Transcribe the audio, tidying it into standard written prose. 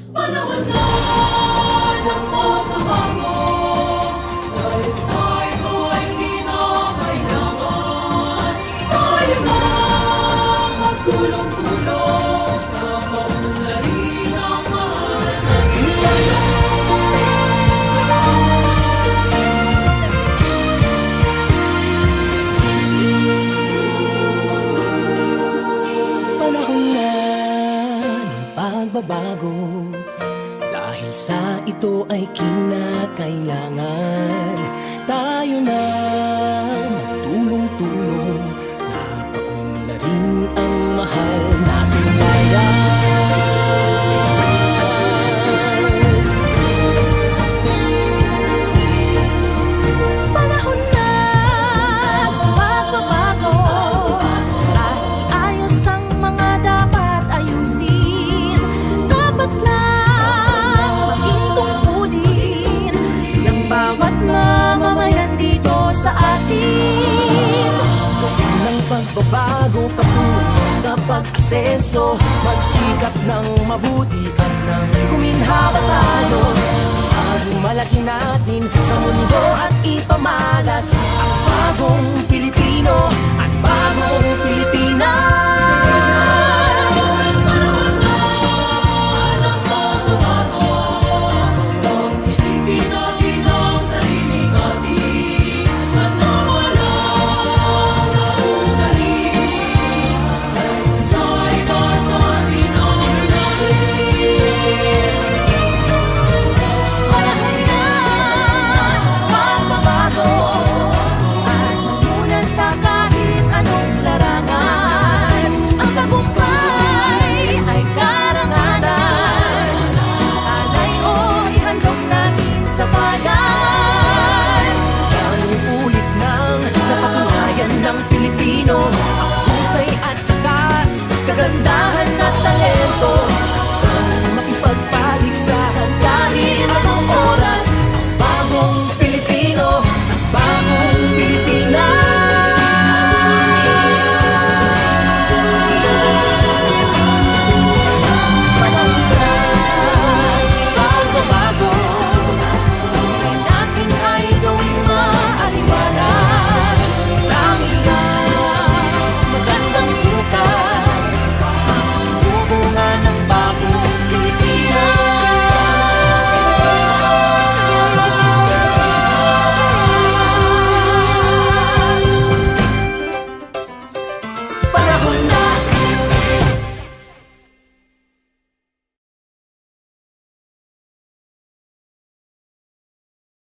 Panahon na ng pagbabago, dahil sa ito ay kinakailangan tayo na magtulong-tulong na maunlarin ang mahal natin Panahon na ng pagbabago, dahil sa ito ay kinakailangan tayo na magtulong-tulong na paunlarin ang mahal nating bayan. Panahon na ng pagbabago, ay ayos ang mga dapat ayusin. Dapat lang maging tungkulin ng bawat mamamayan dito sa atin. Ng pagbabago patungo sa pag-asenso, magsikap ng mabuti at nang kuminhawa tayo. Bagong malaki natin sa mundo at ipamalas ang bagong Pilipino at bagong